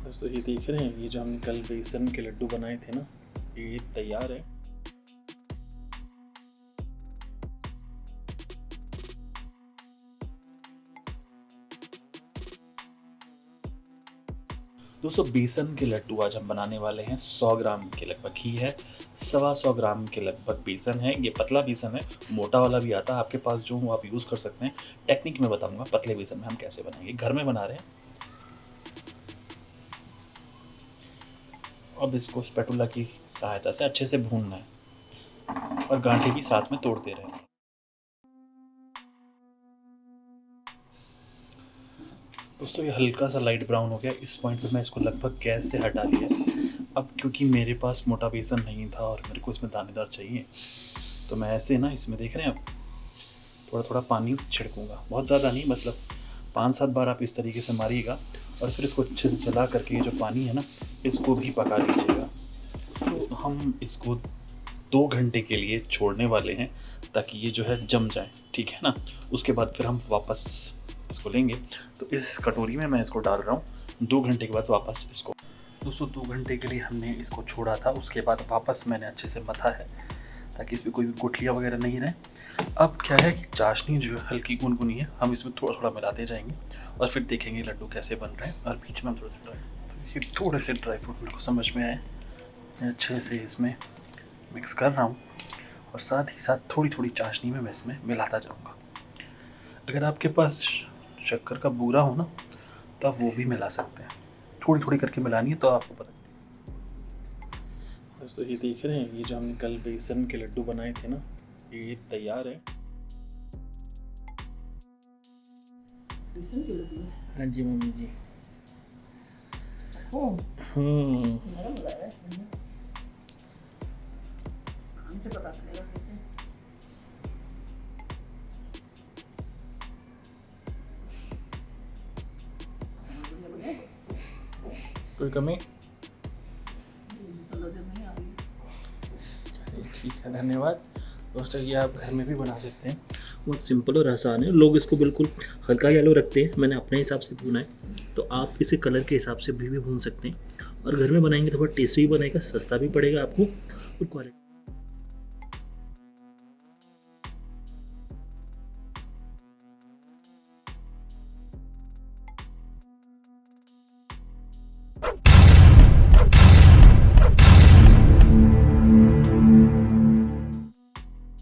दोस्तों ये देख रहे हैं, ये जो हमने कल बेसन के लड्डू बनाए थे ना, ये तैयार है। दोस्तों बेसन के लड्डू आज हम बनाने वाले हैं। 100 ग्राम के लगभग ही है, 125 ग्राम के लगभग बेसन है। ये पतला बेसन है, मोटा वाला भी आता है आपके पास, जो वो आप यूज़ कर सकते हैं। टेक्निक में बताऊंगा पतले बेसन में हम कैसे बनाएंगे, घर में बना रहे हैं। अब इसको स्पैटुला की सहायता से अच्छे से भूनना है और गांठें भी साथ में तोड़ते रहें। दोस्तों ये हल्का सा लाइट ब्राउन हो गया, इस पॉइंट पे मैं इसको लगभग गैस से हटा लिया। अब क्योंकि मेरे पास मोटा बेसन नहीं था और मेरे को इसमें दानेदार चाहिए, तो मैं ऐसे ना इसमें देख रहे हैं आप थोड़ा थोड़ा पानी छिड़कूंगा, बहुत ज़्यादा नहीं, मतलब 5-7 बार आप इस तरीके से मारिएगा और फिर इसको अच्छे से चला करके ये जो पानी है ना, इसको भी पका लीजिएगा। तो हम इसको 2 घंटे के लिए छोड़ने वाले हैं ताकि ये जो है जम जाए, ठीक है ना। उसके बाद फिर हम वापस इसको लेंगे। तो इस कटोरी में मैं इसको डाल रहा हूँ। 2 घंटे के बाद वापस इसको, दोस्तों 2 घंटे के लिए हमने इसको छोड़ा था, उसके बाद वापस मैंने अच्छे से मथा है ताकि इसमें कोई भी गुठलियाँ वगैरह नहीं रहे। अब क्या है कि चाशनी जो है हल्की गुनगुनी है, हम इसमें थोड़ा थोड़ा मिलाते जाएंगे और फिर देखेंगे लड्डू कैसे बन रहे हैं। और बीच में हम थोड़े से थोड़े से ड्राई फ्रूट मेरे को समझ में आए, मैं अच्छे से इसमें मिक्स कर रहा हूँ और साथ ही साथ थोड़ी थोड़ी चाशनी में मैं इसमें मिलाता जाऊँगा। अगर आपके पास शक्कर का बूरा हो ना, तो आप वो भी मिला सकते हैं। थोड़ी थोड़ी करके मिलानी है तो आपको पता। दोस्तों ये देख रहे हैं, ये जो हमने कल बेसन के लड्डू बनाए थे ना, ये तैयार है। बेसन के लड्डू? हाँ जी मम्मी जी। नरम लग रहा है। खाने से पता चलेगा कैसे। कोई कमी? तो नजर नहीं आ रही। ठीक है, धन्यवाद। दोस्तों ये आप घर में भी बना सकते हैं, बहुत सिंपल और आसान है। लोग इसको बिल्कुल हल्का येलो रखते हैं, मैंने अपने हिसाब से भुना है, तो आप इसे कलर के हिसाब से भी भून सकते हैं। और घर में बनाएंगे तो बहुत टेस्टी भी बनेगा, सस्ता भी पड़ेगा आपको और क्वालिटी